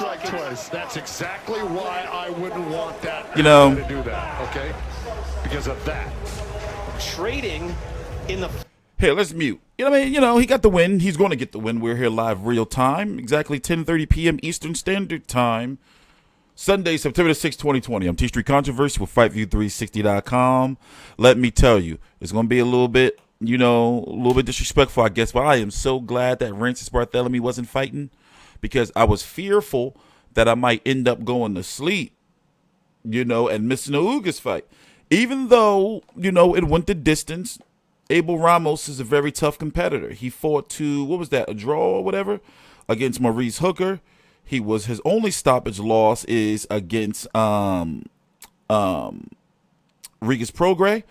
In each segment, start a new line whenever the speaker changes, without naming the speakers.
strike twice. That's exactly why I wouldn't want that
You know,
to do that, okay? Because of that.
Trading in the...
Here, let's mute. You know what I mean? You know, he got the win. He's going to get the win. We're here live real time, exactly 10:30 p.m. Eastern Standard Time. Sunday, September the 6th, 2020. I'm TstreeT Controversy with FightView360.com. Let me tell you, it's going to be a little bit, you know, a little bit disrespectful, I guess, but I am so glad that Francis Barthélemy wasn't fighting because I was fearful that I might end up going to sleep, you know, and missing the Ugas fight. Even though, you know, it went the distance, Abel Ramos is a very tough competitor. He fought to, what was that, a draw or whatever, against Maurice Hooker. His only stoppage loss is against Regis Prograis.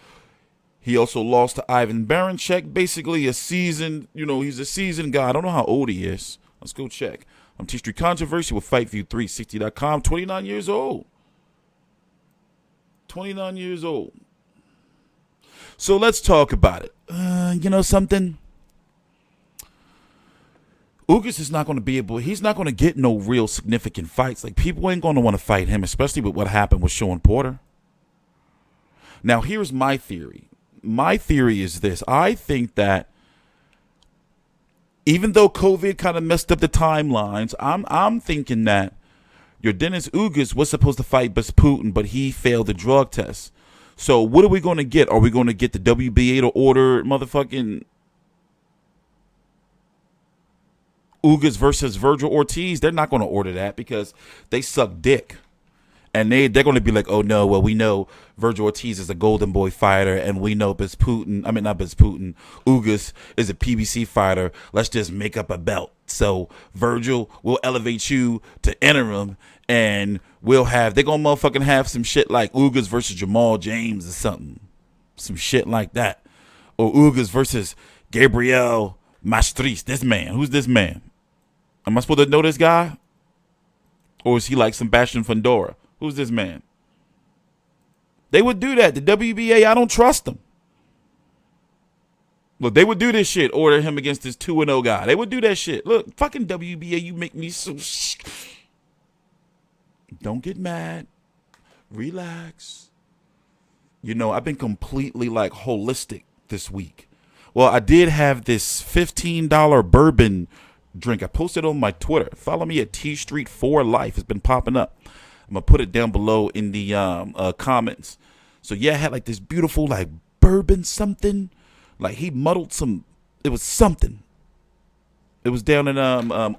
He also lost to Ivan Barancek, basically a seasoned, you know, he's a seasoned guy. I don't know how old he is. Let's go check. I'm TstreeT Controversy with FightView360.com, 29 years old. 29 years old. So let's talk about it. You know something? Ugas is not going to be able, he's not going to get no real significant fights. Like, people ain't going to want to fight him, especially with what happened with Sean Porter. Now, here's my theory. My theory is this. I think that even though COVID kind of messed up the timelines, I'm thinking that your Dennis Ugas was supposed to fight Putin, but he failed the drug test. So what are we going to get? Are we going to get the WBA to order motherfucking Ugas versus Virgil Ortiz? They're not going to order that because they suck dick. And they're going to be like, oh, no, well, we know Virgil Ortiz is a golden boy fighter, and we know Ugas is a PBC fighter. Let's just make up a belt. So Virgil will elevate you to interim, and they're going to motherfucking have some shit like Ugas versus Jamal James or something. Some shit like that. Or Ugas versus Gabriel Maestris. This man. Who's this man? Am I supposed to know this guy? Or is he like Sebastian Fundora? Who's this man? They would do that. The WBA, I don't trust them. Look, they would do this shit. Order him against this 2-0 guy. They would do that shit. Look, fucking WBA, you make me so... Don't get mad. Relax. You know, I've been completely, like, holistic this week. Well, I did have this $15 bourbon drink. I posted on my Twitter. Follow me at TstreeT4Life. It's been popping up. I'm going to put it down below in the comments. So, yeah, I had like this beautiful like bourbon something. Like he muddled some. It was something. It was down in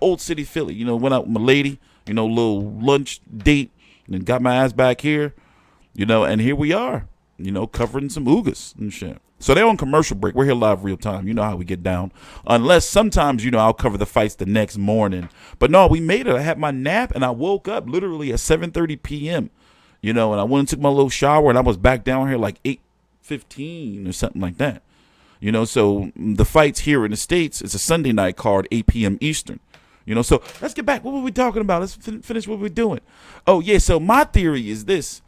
Old City, Philly. You know, went out with my lady. You know, little lunch date. And then got my ass back here. You know, and here we are. You know, covering some Ugas and shit. So they're on commercial break. We're here live real time. You know how we get down. Unless sometimes, you know, I'll cover the fights the next morning. But no, we made it. I had my nap and I woke up literally at 7:30 p.m. You know, and I went and took my little shower and I was back down here like 8:15 or something like that. You know, so the fights here in the States, it's a Sunday night card, 8 p.m. Eastern. You know, so let's get back. What were we talking about? Let's finish what we're doing. Oh, yeah. So my theory is this,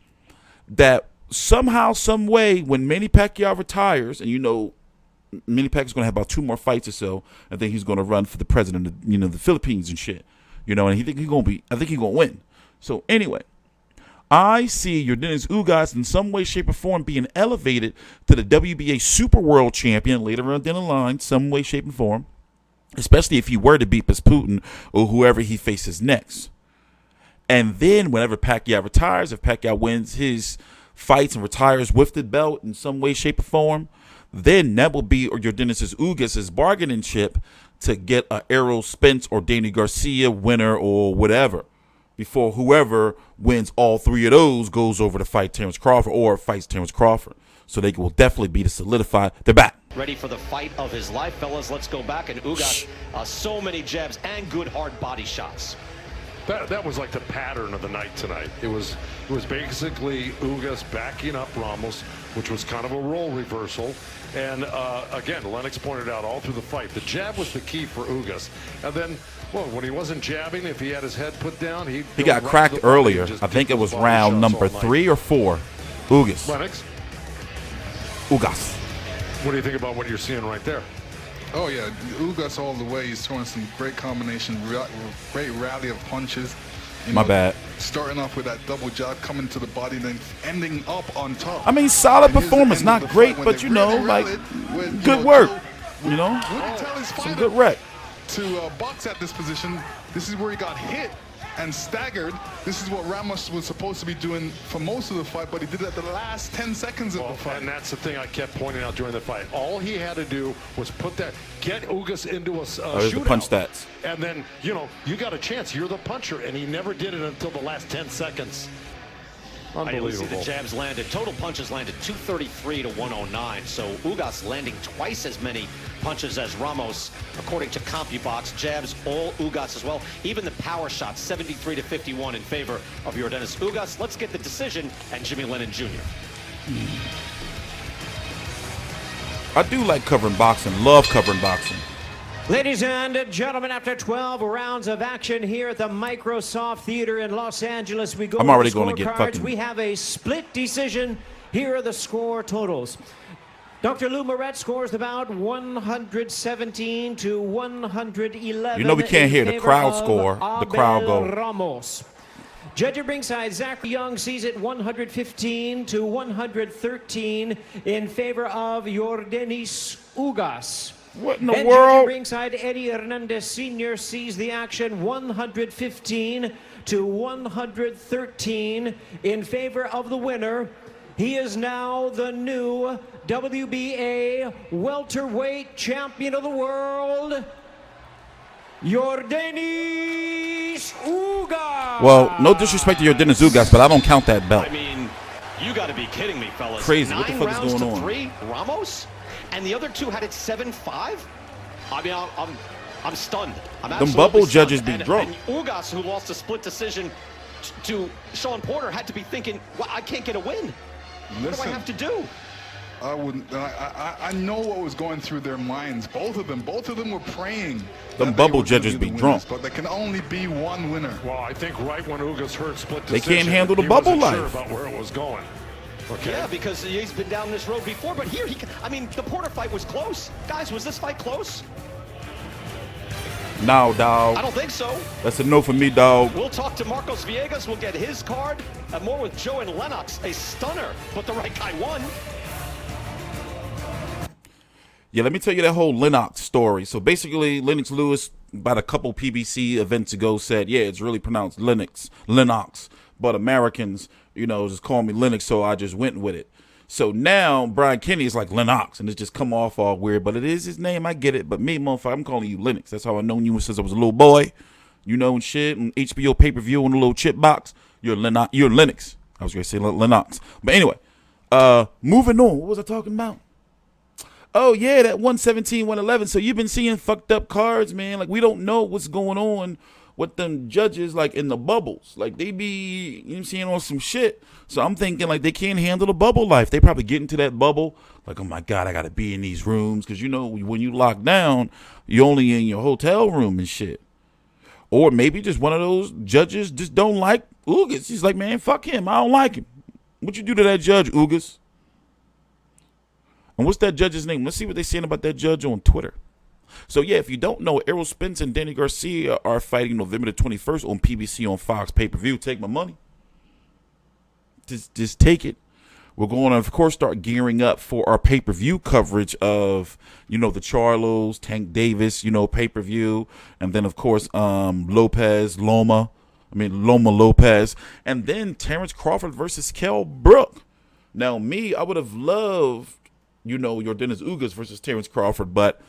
that somehow, some way, when Manny Pacquiao retires, and you know, Manny Pacquiao's going to have about 2 more fights or so, I think he's going to run for the president of, you know, the Philippines and shit, you know, and I think he's going to win. So anyway, I see your Dennis Ugas in some way, shape, or form being elevated to the WBA Super World Champion later on down the line, some way, shape, and form, especially if he were to beat Putin or whoever he faces next. And then whenever Pacquiao retires, if Pacquiao wins his fights and retires with the belt in some way, shape, or form, then that will be your Dennis Ugas' bargaining chip to get a Errol Spence or Danny Garcia winner or whatever before whoever wins all 3 of those goes over to fight Terrence Crawford or fights Terrence Crawford. So they will definitely be to solidify their back.
Ready for the fight of his life, fellas. Let's go back. And Ugas, so many jabs and good hard body shots.
That was like the pattern of the night tonight. It was basically Ugas backing up Ramos, which was kind of a role reversal. And again, Lennox pointed out all through the fight, the jab was the key for Ugas. And then, well, when he wasn't jabbing, if he had his head put down, he
got cracked earlier. I think it was round number 3 or 4. Ugas.
Lennox.
Ugas.
What do you think about what you're seeing right there?
Oh, yeah, Ugas all the way. He's throwing some great combination, great rally of punches.
My bad.
Starting off with that double jab, coming to the body, then ending up on top.
I mean, solid
And here's the
performance,
end of
not
the
great,
fight
but
when
you
they
know,
really
like,
rallied with,
good work. You know,
Joe wouldn't tell his
some
fighter
good rec.
to box at this position. This is where he got hit and staggered. This is what Ramos was supposed to be doing for most of the fight, but he did it at the last 10 seconds of the fight.
And that's the thing I kept pointing out during the fight. All he had to do was get Ugas into a
There's the
shootout.
punch stats.
And then, you got a chance. You're the puncher. And he never did it until the last 10 seconds.
I didn't see
Unbelievable.
the jabs landed. Total punches landed 233 to 109. So Ugas landing twice as many punches as Ramos, according to CompuBox. Jabs, all Ugas as well. Even the power shots, 73 to 51 in favor of Yordenis Ugas. Let's get the decision and Jimmy Lennon Jr.
I do like covering boxing. Love covering boxing.
Ladies and gentlemen, after 12 rounds of action here at the Microsoft Theater in Los Angeles, we go
I'm already
to the
gonna get
scorecards.
fucking-
We have a split decision. Here are the score totals. Dr. Lou Moret scores the bout 117 to 111.
You know we can't
in
hear the
favor
crowd
of
score. The crowd
Abel
go.
Ramos. Judge at ringside, Zach Young sees it 115 to 113 in favor of Yordenis Ugas.
What in the
And judge at
world?
ringside, Eddie Hernandez Sr. sees the action 115 to 113 in favor of the winner. He is now the new WBA welterweight champion of the world, Yordenis Ugas.
Well, no disrespect to your Dennis Ugas, but I don't count that belt.
I mean, you got to be kidding me, fellas.
Crazy. What the fuck is
9 rounds
going
to
on?
3, Ramos, and the other two had it 7-5. I mean, I'm stunned. I'm
Them
absolutely
bubble
stunned.
judges be
and,
drunk.
And Ugas, who lost a split decision to Sean Porter, had to be thinking, well, I can't get a win. What do I have to do?
I wouldn't. I know what was going through their minds. Both of them were praying.
Them
that they
bubble
were gonna
judges
be
be
the
drunk.
winners, but there can only be one winner.
Well, I think right when Ugas heard split
They
decision,
can't handle the
he
bubble
wasn't sure
life.
about where it was going. Okay.
Yeah, because he's been down this road before, but here, I mean, the Porter fight was close. Guys, was this fight close?
No, dog.
I don't think so.
That's a no for me, dog.
We'll talk to Marcos Villegas. We'll get his card. And more with Joe and Lennox. A stunner, but the right guy won.
Yeah, let me tell you that whole Lennox story. So basically, Lennox Lewis, about a couple PBC events ago, said, yeah, it's really pronounced Lennox, but Americans, just call me Lennox, so I just went with it. So now Brian Kenny is like Lennox, and it's just come off all weird, but it is his name, I get it. But me, motherfucker, I'm calling you Lennox. That's how I known you since I was a little boy, and shit, and HBO pay-per-view on the little chip box. You're Lennox. I was going to say Lennox. But anyway, moving on. What was I talking about? Oh, yeah, that 117, 111. So you've been seeing fucked up cards, man. Like, we don't know what's going on with them judges, like, in the bubbles. Like, they be, seeing on some shit. So I'm thinking, like, they can't handle the bubble life. They probably get into that bubble. Like, oh, my God, I got to be in these rooms. Because, when you lock down, you're only in your hotel room and shit. Or maybe just one of those judges just don't like Ugas. He's like, man, fuck him. I don't like him. What you do to that judge, Ugas? And what's that judge's name? Let's see what they're saying about that judge on Twitter. So, yeah, if you don't know, Errol Spence and Danny Garcia are fighting November the 21st on PBC on Fox pay-per-view. Take my money. Just take it. We're going to, of course, start gearing up for our pay-per-view coverage of, the Charlos, Tank Davis, pay-per-view. And then, of course, Loma Lopez. And then Terrence Crawford versus Kell Brook. Now, I would have loved, Yordenis Ugas versus Terrence Crawford. But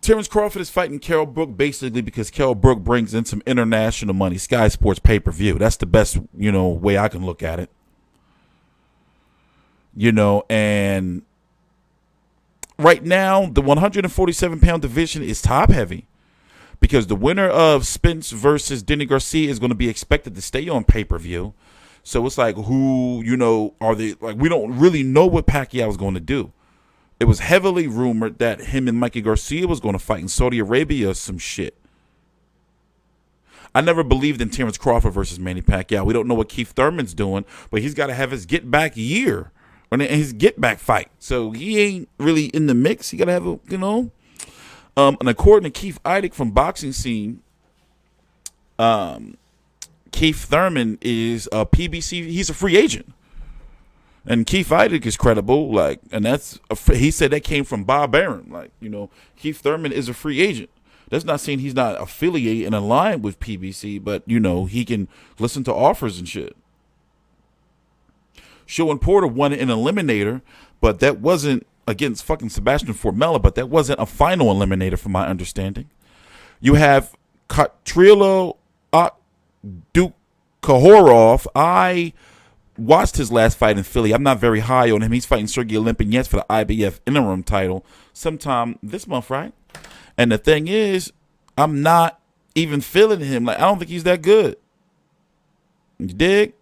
Terrence Crawford is fighting Kell Brook basically because Kell Brook brings in some international money. Sky Sports pay-per-view. That's the best, way I can look at it. And right now, the 147-pound division is top-heavy because the winner of Spence versus Danny Garcia is going to be expected to stay on pay-per-view. So it's like, who, are they, like, we don't really know what Pacquiao is going to do. It was heavily rumored that him and Mikey Garcia was going to fight in Saudi Arabia or some shit. I never believed in Terrence Crawford versus Manny Pacquiao. We don't know what Keith Thurman's doing, but he's got to have his get-back year. And his get-back fight. So he ain't really in the mix. He got to have a, and according to Keith Idec from Boxing Scene, Keith Thurman is a PBC. He's a free agent. And Keith Idec is credible, like, and he said that came from Bob Arum. Like, Keith Thurman is a free agent. That's not saying he's not affiliated and aligned with PBC, but he can listen to offers and shit. Shaw and Porter won an eliminator, but that wasn't against fucking Sebastian Formella, but that wasn't a final eliminator from my understanding. You have Trilo Duke Kahorov. I watched his last fight in Philly. I'm not very high on him. He's fighting Sergey Olympinets for the IBF interim title sometime this month, right? And the thing is, I'm not even feeling him. Like, I don't think he's that good. You dig?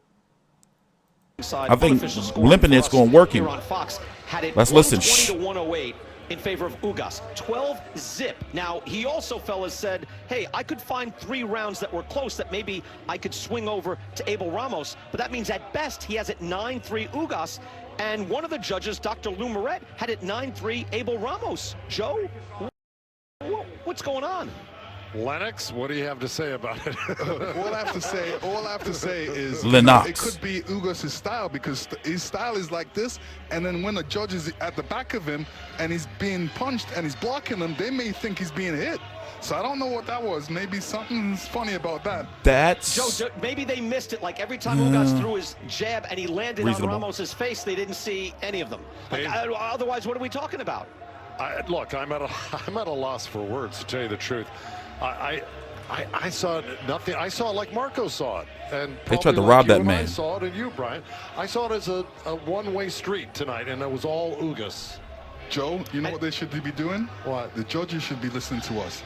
I think Olympinets going to work him. Let's listen.
120 to 108 in favor of Ugas. 12 zip. Now, he also, fellas, said, hey, I could find 3 rounds that were close that maybe I could swing over to Abel Ramos, but that means at best he has it 9-3 Ugas, and one of the judges, Dr. Lou Moret, had it 9-3 Abel Ramos. Joe, what's going on?
Lennox, what do you have to say about it?
All I have to say is
Lennox.
It could be Ugas' style, because his style is like this, and then when the judge is at the back of him and he's being punched and he's blocking him, they may think he's being hit. So I don't know what that was. Maybe something's funny about that.
Joe, maybe they missed it. Like every time Ugas threw his jab and he landed on Ramos's face, they didn't see any of them. Otherwise, what are we talking about?
Look, I'm at a loss for words, to tell you the truth. I saw nothing. I saw it like Marco saw it, and
they tried to rob that man.
I saw it, and you, Brian. I saw it as a one-way street tonight, and it was all Ugas.
Joe, you know what they should be doing?
What?
The judges should be listening to us.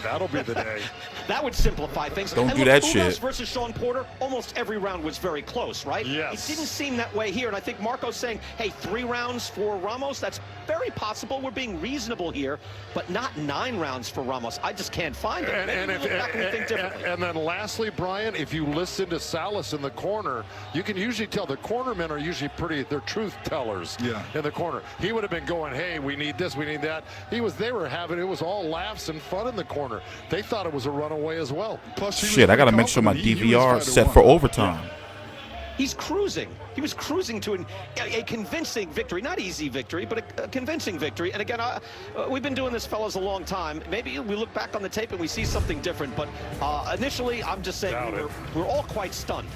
That'll be the day.
That would simplify things.
Don't do that
Ugas
shit.
Versus Sean Porter, almost every round was very close, right?
Yes.
It didn't seem that way here, and I think Marco's saying, hey, 3 rounds for Ramos, that's very possible. We're being reasonable here, but not 9 rounds for Ramos. I just can't find it.
And then lastly, Brian, if you listen to Salas in the corner, you can usually tell the cornermen are usually they're truth tellers in the corner. He would have been going, hey, we need this, we need that. They were having, it was all laughs and fun in the corner. They thought it was a runaway as well.
Plus,
shit, I got to make sure my DVR is set for overtime.
He's cruising. He was cruising to a convincing victory. Not easy victory, but a convincing victory. And again, we've been doing this, fellas, a long time. Maybe we look back on the tape and we see something different. But initially, I'm just saying we're all quite stunned.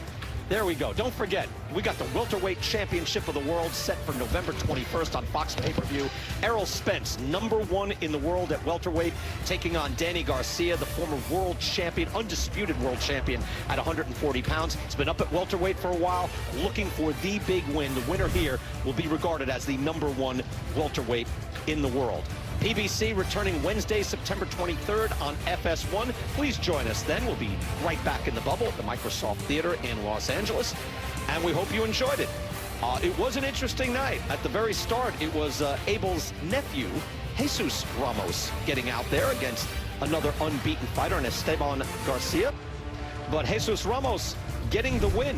There we go. Don't forget, we got the Welterweight Championship of the World set for November 21st on Fox pay-per-view. Errol Spence, #1 in the world at welterweight, taking on Danny Garcia, the former world champion, undisputed world champion at 140 pounds. He's been up at welterweight for a while, looking for the big win. The winner here will be regarded as the #1 welterweight in the world. PBC returning Wednesday, September 23rd on FS1. Please join us then. We'll be right back in the bubble at the Microsoft Theater in Los Angeles, and we hope you enjoyed it. It was an interesting night. At the very start, it was Abel's nephew, Jesus Ramos, getting out there against another unbeaten fighter in Esteban Garcia. But Jesus Ramos getting the win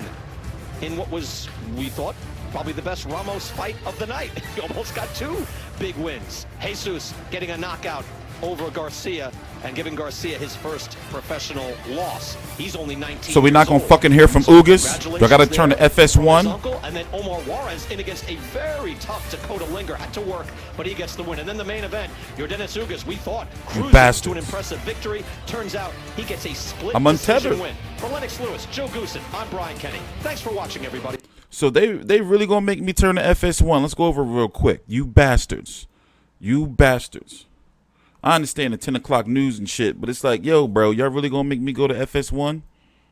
in what was, we thought, probably the best Ramos fight of the night. He almost got 2 big wins. Jesus getting a knockout over Garcia and giving Garcia his first professional loss. He's only 19.
So we're not going to fucking hear from Ugas? Do I got to turn to FS1?
And then Omar Juarez in against a very tough Dakota Linger. Had to work, but he gets the win. And then the main event, Yordenis Ugas, we thought, cruising to an impressive victory. Turns out he gets a split decision win. For Lennox Lewis, Joe Goosen, I'm Brian Kenny. Thanks for watching, everybody.
So they really going to make me turn to FS1. Let's go over it real quick. You bastards. You bastards. I understand the 10 o'clock news and shit, but it's like, yo, bro, y'all really going to make me go to FS1?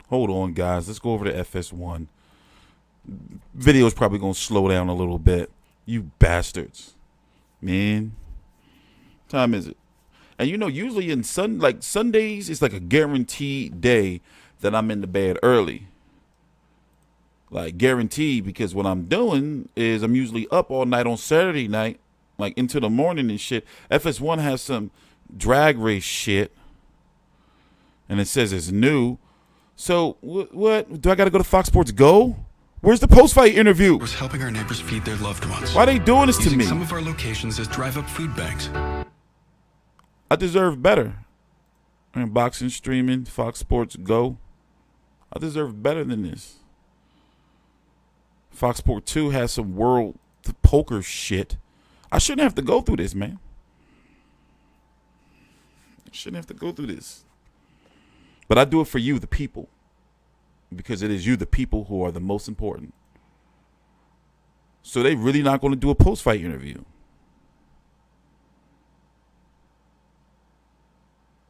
Hold on, guys. Let's go over to FS1. Video's probably going to slow down a little bit. You bastards. Man. What time is it? And, usually in Sundays, it's like a guaranteed day that I'm in the bed early. Like, guaranteed, because what I'm doing is I'm usually up all night on Saturday night, like into the morning and shit. FS1 has some drag race shit, and it says it's new. So what? Do I got to go to Fox Sports Go? Where's the post-fight interview?
Was helping our neighbors feed their loved ones.
Why are they doing this to me?
Some of our locations as drive-up food banks.
I deserve better. And boxing, streaming, Fox Sports Go. I deserve better than this. Fox Sports 2 has some world poker shit. I shouldn't have to go through this, man. I shouldn't have to go through this. But I do it for you, the people. Because it is you, the people, who are the most important. So they really not going to do a post-fight interview.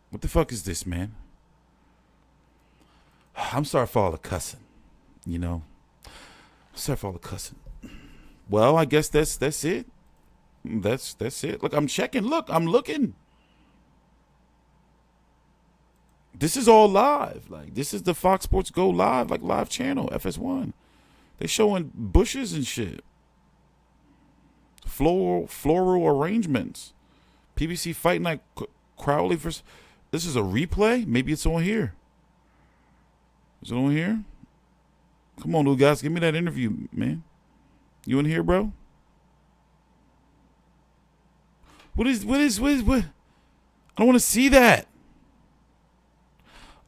What the fuck is this, man? I'm sorry for all the cussing, you know. Sorry for all the cussing. Well, I guess that's it. That's it. Look, I'm checking. Look, I'm looking. This is all live. Like, this is the Fox Sports Go live, like live channel, FS1. They showing bushes and shit. Floral arrangements. PBC Fight Night Crowley versus. This is a replay? Maybe it's on here. Is it on here? Come on, Ugas, give me that interview, man. You in here, bro? What? I don't want to see that.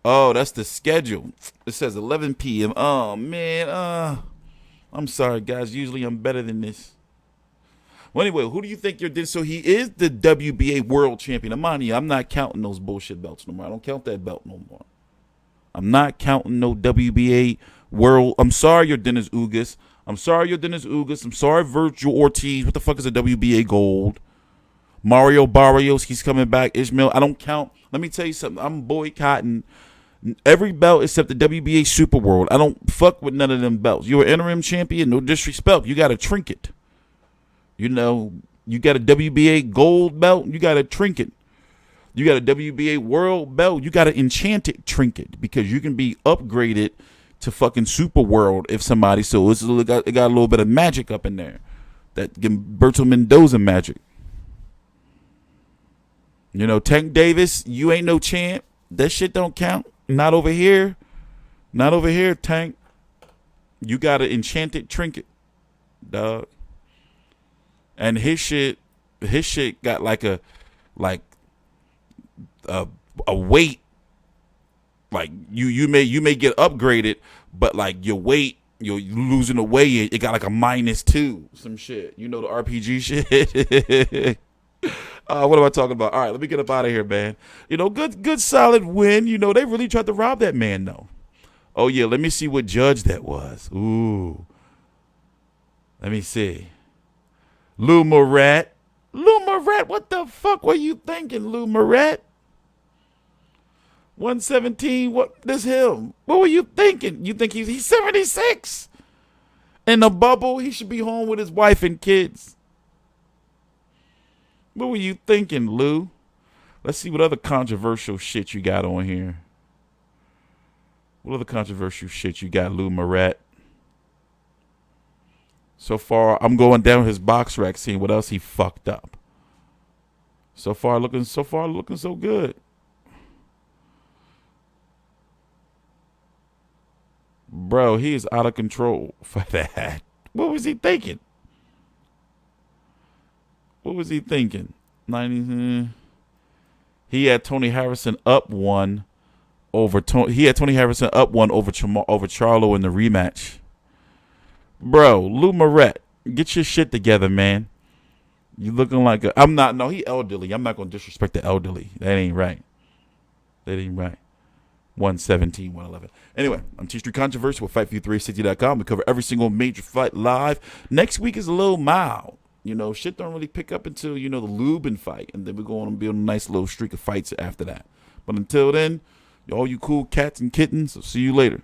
Oh, that's the schedule. It says 11 p.m. Oh, man. I'm sorry, guys. Usually I'm better than this. Well, anyway, who do you think you're... So he is the WBA world champion. I'm not counting those bullshit belts no more. I don't count that belt no more. I'm not counting no WBA world... I'm sorry you're Dennis Ugas. I'm sorry you're Dennis Ugas. I'm sorry Virgil Ortiz. What the fuck is a WBA gold? Mario Barrios, he's coming back. Ishmael, I don't count. Let me tell you something. I'm boycotting every belt except the WBA Super World. I don't fuck with none of them belts. You're an interim champion. No disrespect. You got a trinket. You know, you got a WBA gold belt. You got a trinket. You got a WBA world belt. You got an enchanted trinket because you can be upgraded to fucking Super World if somebody. So it got a little bit of magic up in there. That Gilberto Mendoza magic. You know, Tank Davis, you ain't no champ. That shit don't count. Not over here. Not over here, Tank. You got an enchanted trinket, dog. And his shit got like a weight. Like you may get upgraded, but like your weight, you're losing the weight. It got like a -2, some shit. You know the RPG shit. What am I talking about? All right, let me get up out of here, man. You know, good solid win. You know, they really tried to rob that man, though. Oh, yeah, let me see what judge that was. Ooh. Let me see. Lou Moret. Lou Moret, what the fuck were you thinking, Lou Moret? 117, what? This him. What were you thinking? You think he's 76? In the bubble, he should be home with his wife and kids. What were you thinking, Lou? Let's see what other controversial shit you got on here. What other controversial shit you got, Lou Moret? So far, I'm going down his box rack, seeing what else he fucked up. So far looking so good. Bro, he is out of control for that. What was he thinking? What was he thinking? 90. He had Tony Harrison up one over Charlo in the rematch. Bro, Lou Moret, get your shit together, man. You looking like he elderly. I'm not gonna disrespect the elderly. That ain't right. 117, 111. Anyway, I'm TstreeT Controversy with FightView360.com. We cover every single major fight live. Next week is a little mild. You know, shit don't really pick up until, you know, the Lubin fight. And then we're going to build a nice little streak of fights after that. But until then, all you cool cats and kittens, I'll see you later.